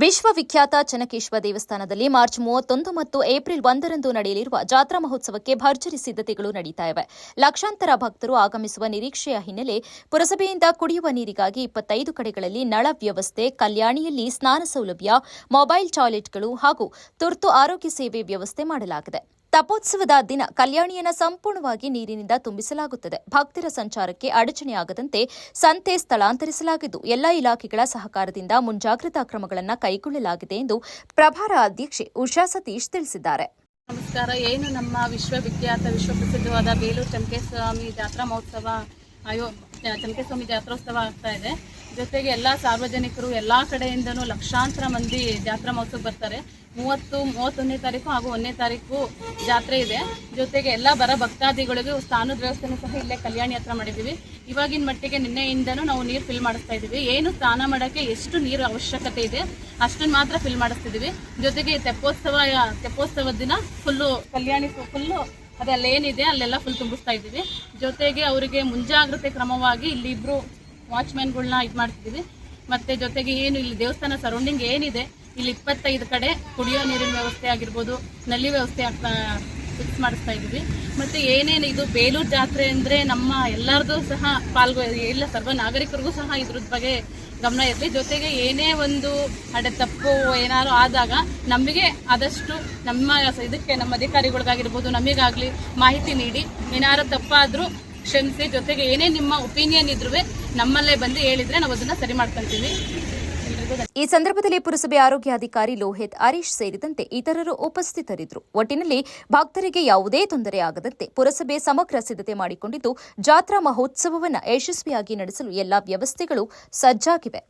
ವಿಶ್ವವಿಖ್ಯಾತ ಚೆನ್ನಕೇಶವ ದೇವಸ್ಥಾನದಲ್ಲಿ ಮಾರ್ಚ್ 31 ಮತ್ತು ಏಪ್ರಿಲ್ 1ರಂದು ನಡೆಯಲಿರುವ ಜಾತ್ರಾ ಮಹೋತ್ಸವಕ್ಕೆ ಭರ್ಜರಿ ಸಿದ್ಧತೆಗಳು ನಡೆಯುತ್ತಾ ಇವೆ. ಲಕ್ಷಾಂತರ ಭಕ್ತರು ಆಗಮಿಸುವ ನಿರೀಕ್ಷೆಯ ಹಿನ್ನೆಲೆ ಪುರಸಭೆಯಿಂದ ಕುಡಿಯುವ ನೀರಿಗಾಗಿ 25 ಕಡೆಗಳಲ್ಲಿ ನಳ ವ್ಯವಸ್ಥೆ, ಕಲ್ಯಾಣಿಯಲ್ಲಿ ಸ್ನಾನ ಸೌಲಭ್ಯ, ಮೊಬೈಲ್ ಟಾಯ್ಲೆಟ್ಗಳು ಹಾಗೂ ತುರ್ತು ಆರೋಗ್ಯ ಸೇವೆ ವ್ಯವಸ್ಥೆ ಮಾಡಲಾಗಿದೆ. ತಪೋತ್ಸವದ ದಿನ ಕಲ್ಯಾಣಿಯನ್ನು ಸಂಪೂರ್ಣವಾಗಿ ನೀರಿನಿಂದ ತುಂಬಿಸಲಾಗುತ್ತದೆ. ಭಕ್ತರ ಸಂಚಾರಕ್ಕೆ ಅಡಚಣೆಯಾಗದಂತೆ ಸಂತೆ ಸ್ಥಳಾಂತರಿಸಲಾಗಿದ್ದು ಎಲ್ಲಾ ಇಲಾಖೆಗಳ ಸಹಕಾರದಿಂದ ಮುಂಜಾಗ್ರತಾ ಕ್ರಮಗಳನ್ನು ಕೈಗೊಳ್ಳಲಾಗಿದೆ ಎಂದು ಪ್ರಭಾರ ಅಧ್ಯಕ್ಷೆ ಉಷಾ ಸತೀಶ್ ತಿಳಿಸಿದ್ದಾರೆ. ನಮಸ್ಕಾರ. ಏನು ನಮ್ಮ ವಿಶ್ವಪ್ರಸಿದ್ಧವಾದ ಬೇಲೂರು ಚೆನ್ನಕೇಸ್ವಾಮಿ ಜಾತ್ರಾ ಮಹೋತ್ಸವ ಚೆನ್ನಕೇಸ್ವಾಮಿ ಜಾತ್ರೋತ್ಸವ ಆಗ್ತಾ ಇದೆ. ಜೊತೆಗೆ ಎಲ್ಲ ಸಾರ್ವಜನಿಕರು ಎಲ್ಲ ಕಡೆಯಿಂದನೂ ಲಕ್ಷಾಂತರ ಮಂದಿ ಜಾತ್ರಾ ಮಹೋತ್ಸವ ಬರ್ತಾರೆ. 31ನೇ ತಾರೀಕು ಹಾಗೂ 1ನೇ ತಾರೀಕು ಜಾತ್ರೆ ಇದೆ. ಜೊತೆಗೆ ಎಲ್ಲ ಬರ ಭಕ್ತಾದಿಗಳಿಗೂ ಸ್ನಾನದ ವ್ಯವಸ್ಥೆನೂ ಸಹ ಇಲ್ಲೇ ಕಲ್ಯಾಣಿ ಹತ್ರ ಮಾಡಿದ್ದೀವಿ. ಇವಾಗಿನ ಮಟ್ಟಿಗೆ ನಿನ್ನೆಯಿಂದನೂ ನಾವು ನೀರು ಫಿಲ್ ಮಾಡಿಸ್ತಾ ಇದ್ದೀವಿ. ಏನು ಸ್ನಾನ ಮಾಡೋಕ್ಕೆ ಎಷ್ಟು ನೀರು ಅವಶ್ಯಕತೆ ಇದೆ ಅಷ್ಟನ್ನು ಮಾತ್ರ ಫಿಲ್ ಮಾಡಿಸ್ತಿದ್ದೀವಿ. ಜೊತೆಗೆ ತೆಪ್ಪೋತ್ಸವದ ದಿನ ಕಲ್ಯಾಣಿ ಫುಲ್ಲು ಅದಲ್ಲೇನಿದೆ ಅಲ್ಲೆಲ್ಲ ಫುಲ್ ತುಂಬಿಸ್ತಾ ಇದ್ದೀವಿ. ಜೊತೆಗೆ ಅವರಿಗೆ ಮುಂಜಾಗ್ರತೆ ಕ್ರಮವಾಗಿ ಇಲ್ಲಿ ಇಬ್ಬರು ವಾಚ್ಮ್ಯಾನ್ಗಳನ್ನ ಇದು ಮಾಡ್ತಿದ್ದೀವಿ. ಮತ್ತು ಜೊತೆಗೆ ಏನು ಇಲ್ಲಿ ದೇವಸ್ಥಾನ ಸರೌಂಡಿಂಗ್ ಏನಿದೆ ಇಲ್ಲಿ 25 ಕಡೆ ಕುಡಿಯೋ ನೀರಿನ ವ್ಯವಸ್ಥೆ ಆಗಿರ್ಬೋದು, ನಲ್ಲಿ ವ್ಯವಸ್ಥೆ ಫಿಕ್ಸ್ ಮಾಡಿಸ್ತಾ ಇದ್ದೀವಿ. ಮತ್ತು ಏನೇನು ಇದು ಬೇಲೂರು ಜಾತ್ರೆ ಅಂದರೆ ನಮ್ಮ ಎಲ್ಲರದು ಸಹ ಎಲ್ಲ ಸರ್ವ ನಾಗರಿಕರಿಗೂ ಸಹ ಇದ್ರದ್ದು ಬಗ್ಗೆ ಗಮನ ಇರಲಿ. ಜೊತೆಗೆ ಏನೇ ಒಂದು ತಪ್ಪು ಏನಾದ್ರು ಆದಾಗ ನಮಗೆ ಆದಷ್ಟು ನಮ್ಮ ಅಧಿಕಾರಿಗಳಿಗಾಗಿರ್ಬೋದು ನಮಗಾಗಲಿ ಮಾಹಿತಿ ನೀಡಿ ಏನಾದ್ರು ತಪ್ಪಾದರೂ ಕ್ಷಮಿಸಿ. ಜೊತೆಗೆ ಏನೇ ನಿಮ್ಮ ಒಪಿನಿಯನ್ ಇದ್ರೂ ನಮ್ಮಲ್ಲೇ ಬಂದು ಹೇಳಿದರೆ ನಾವು ಅದನ್ನು ಸರಿ ಮಾಡ್ಕೊಳ್ತೀವಿ. ಈ ಸಂದರ್ಭದಲ್ಲಿ ಪುರಸಭೆ ಆರೋಗ್ಯಾಧಿಕಾರಿ ಲೋಹಿತ್, ಹರೀಶ್ ಸೇರಿದಂತೆ ಇತರರು ಉಪಸ್ಥಿತರಿದ್ದರು. ಒಟ್ಟಿನಲ್ಲಿ ಭಕ್ತರಿಗೆ ಯಾವುದೇ ತೊಂದರೆ ಆಗದಂತೆ ಪುರಸಭೆ ಸಮಗ್ರ ಸಿದ್ಧತೆ ಮಾಡಿಕೊಂಡಿದ್ದು ಜಾತ್ರಾ ಮಹೋತ್ಸವವನ್ನು ಯಶಸ್ವಿಯಾಗಿ ನಡೆಸಲು ಎಲ್ಲಾ ವ್ಯವಸ್ಥೆಗಳು ಸಜ್ಜಾಗಿವೆ.